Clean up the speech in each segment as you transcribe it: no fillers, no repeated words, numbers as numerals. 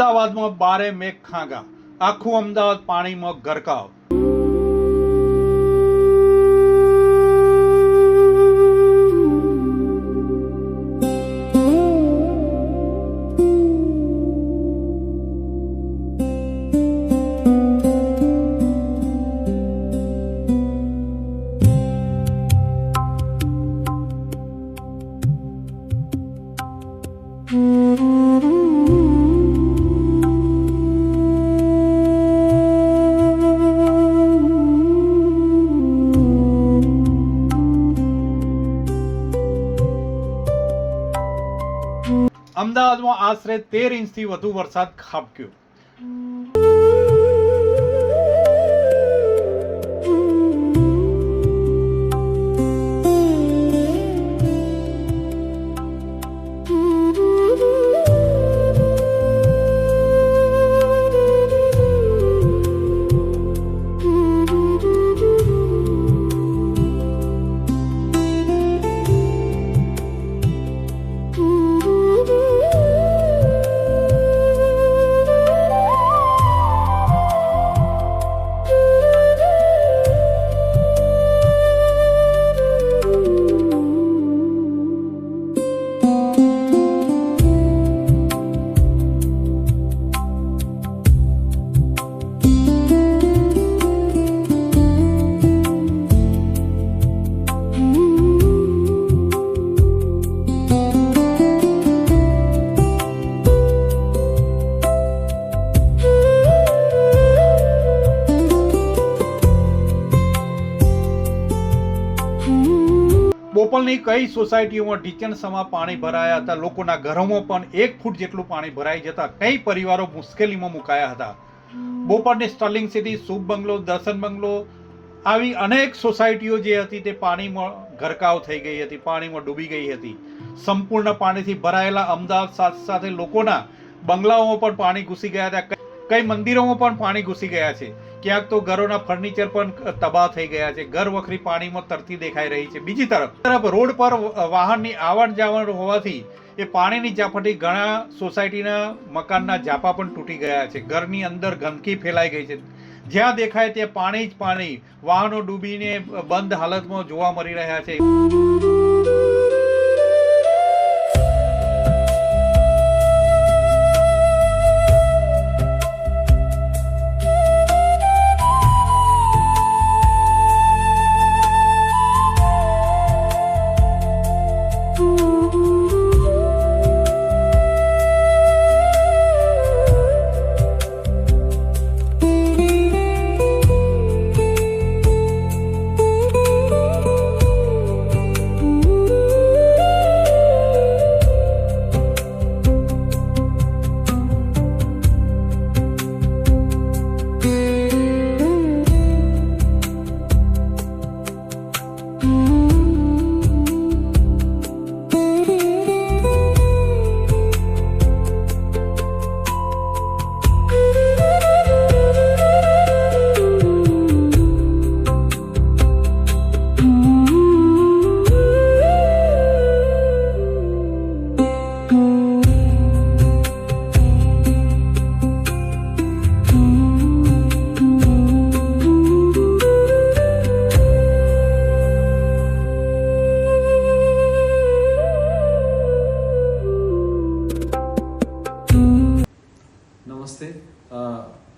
અમદાવાદમાં બારે મેઘ ખાંગા, આખું અમદાવાદ પાણીમાં ગરકાવ. અમદાવાદમાં આશરે 13 ઇંચથી વધુ વરસાદ ખાબક્યો. બોપલની કઈ સોસાયટીઓમાં ઢીચણસમાં પાણી ભરાયા હતા. લોકોના ઘરોમાં પણ 1 ફૂટ જેટલું પાણી ભરાઈ જતા કઈ પરિવારો મુશ્કેલીમાં મુકાયા હતા. બોપલની સ્ટર્લિંગ સિટી, શુભ બંગલો, દર્શન બંગલો આવી અનેક સોસાયટીઓ જે હતી તે પાણીમાં ગરકાવ થઈ ગઈ હતી, પાણીમાં ડૂબી ગઈ હતી. સંપૂર્ણ પાણીથી ભરાયેલા અમદાવાદ સાથે સાથે લોકોના બંગલાઓમાં પણ પાણી ઘૂસી ગયા હતા. કઈ મંદિરોમાં પણ પાણી ઘૂસી ગયા છે. ક્યાંક તો ઘરોના ફર્નિચર પણ તબાહ થઈ ગયા છે. ઘર વખરી પાણીમાં તરતી દેખાઈ રહી છે. બીજી તરફ રોડ પર વાહનની આવન જાવન હોવાથી એ પાણીની ઝાપટી ઘણા સોસાયટીના મકાનના ઝાપા પણ તૂટી ગયા છે. ઘરની અંદર ગંદકી ફેલાઈ ગઈ છે. જ્યાં દેખાય ત્યાં પાણી જ પાણી, વાહનો ડૂબીને બંધ હાલતમાં જોવા મળી રહ્યા છે.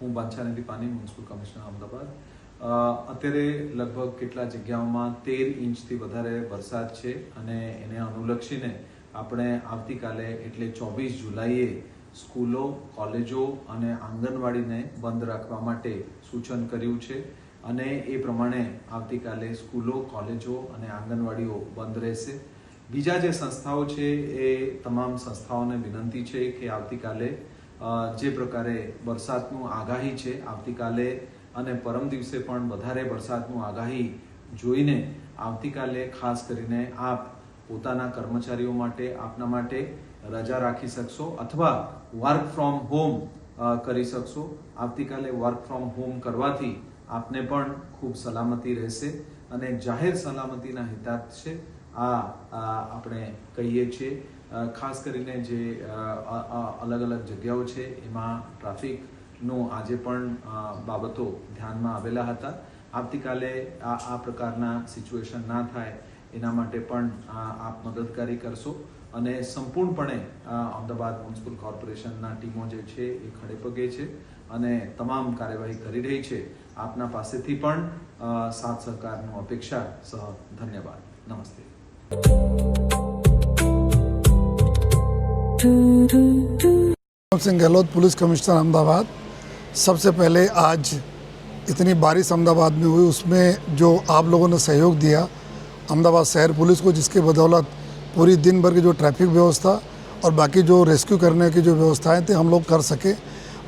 હું બાદશાહ પાની, મ્યુનિસિપલ કમિશનર અમદાવાદ. અત્યારે લગભગ કેટલા જગ્યાઓમાં 13 ઇંચથી વધારે વરસાદ છે અને એને અનુલક્ષીને આપણે આવતીકાલે એટલે 24 જુલાઈએ સ્કૂલો, કોલેજો અને આંગણવાડીને બંધ રાખવા માટે સૂચન કર્યું છે અને એ પ્રમાણે આવતીકાલે સ્કૂલો, કોલેજો અને આંગણવાડીઓ બંધ રહેશે. બીજા જે સંસ્થાઓ છે એ તમામ સંસ્થાઓને વિનંતી છે કે આવતીકાલે જે પ્રકારે વરસાદનું આગાહી છે, આવતીકાલે અને પરમ દિવસે પણ વધારે વરસાદનું આગાહી જોઈને આવતીકાલે ખાસ કરીને આપ પોતાના કર્મચારીઓ માટે, આપના માટે રજા રાખી શકશો અથવા વર્ક ફ્રોમ હોમ કરી શકશો. આવતીકાલે વર્ક ફ્રોમ હોમ કરવાથી આપને પણ ખૂબ સલામતી રહેશે અને જાહેર સલામતીના હિતાર્થે આ આપણે કહીએ છીએ. ખાસ કરીને જે અલગ અલગ જગ્યાઓ છે એમાં ટ્રાફિકનું આજે પણ બાબતો ધ્યાનમાં આવેલા હતા. આવતીકાલે આ પ્રકારના સિચ્યુએશન ના થાય એના માટે પણ આપ મદદગારી કરશો અને સંપૂર્ણપણે અમદાવાદ મ્યુનિસિપલ કોર્પોરેશનના ટીમો જે છે એ ખડે પગે છે અને તમામ કાર્યવાહી કરી રહી છે. આપના પાસેથી પણ સાથ સહકારનું અપેક્ષા સહ ધન્યવાદ. નમસ્તે. Singh Gehlot, police commissioner Ahmedabad. सबसे पहले आज इतनी बारिश अहमदाबाद में हुई, उसमें जो आप लोगों ने सहयोग दिया अहमदाबाद शहर पुलिस को, जिसके बदौलत पूरी दिन भर की जो ट्रैफिक व्यवस्था और बाकी जो रेस्क्यू करने की जो व्यवस्थाएं थे हम लोग कर सके.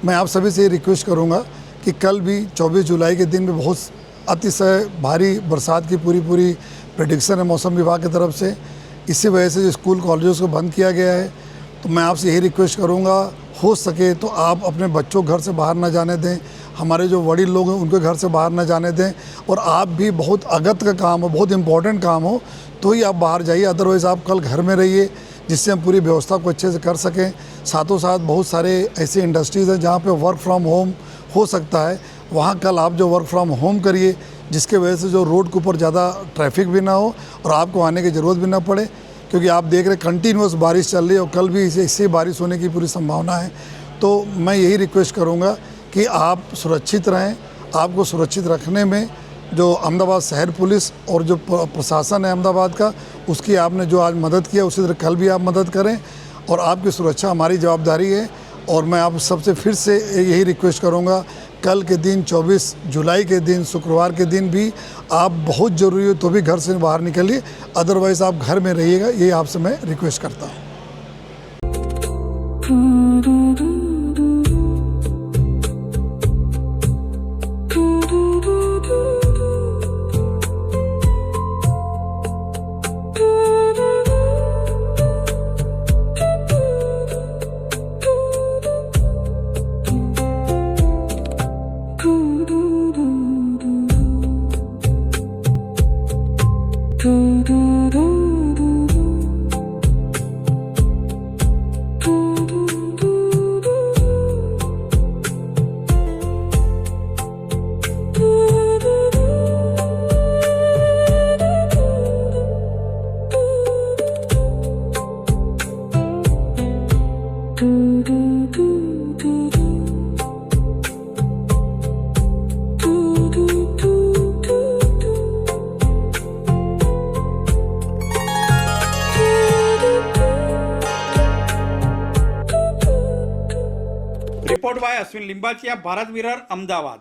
मैं आप सभी से ये रिक्वेस्ट करूंगा कि कल भी 24 जुलाई के दिन में बहुत अतिशय भारी बरसात की पूरी प्रेडिक्शन है मौसम विभाग की तरफ से. इसी वजह से जो स्कूल कॉलेजों को बंद किया गया है. तो मैं आपसे यही रिक्वेस्ट करूंगा, हो सके तो आप अपने बच्चों को घर से बाहर ना जाने दें. हमारे जो वडील लोग हैं उनको घर से बाहर ना जाने दें. और आप भी बहुत अगत्य का काम हो, बहुत इम्पोर्टेंट काम हो तो ही आप बाहर जाइए. अदरवाइज़ आप कल घर में रहिए, जिससे हम पूरी व्यवस्था को अच्छे से कर सकें. साथों साथ बहुत सारे ऐसे इंडस्ट्रीज़ हैं जहाँ पे वर्क फ्रॉम होम हो सकता है. वहाँ कल आप जो वर्क फ्रॉम होम करिए, जिसके वजह से जो रोड के ऊपर ज़्यादा ट्रैफिक भी ना हो और आपको आने की ज़रूरत भी ना पड़े. क्योंकि आप देख रहे कंटिन्यूस बारिश चल रही है और कल भी इससे बारिश होने की पूरी संभावना है. तो मैं यही रिक्वेस्ट करूँगा कि आप सुरक्षित रहें. आपको सुरक्षित रखने में जो अहमदाबाद शहर पुलिस और जो प्रशासन है अहमदाबाद का, उसकी आपने जो आज मदद किया उसी तरह कल भी आप मदद करें. और आपकी सुरक्षा हमारी जवाबदारी है. और मैं आप सबसे फिर से यही रिक्वेस्ट करूँगा, कल के दिन 24 जुलाई के दिन शुक्रवार के दिन भी आप बहुत ज़रूरी हो तो भी घर से बाहर निकलिए. अदरवाइज़ आप घर में रहिएगा, ये आपसे मैं रिक्वेस्ट करता हूँ. Report by Ashwin Limbachiya, Bharat Mirror, Ahmedabad.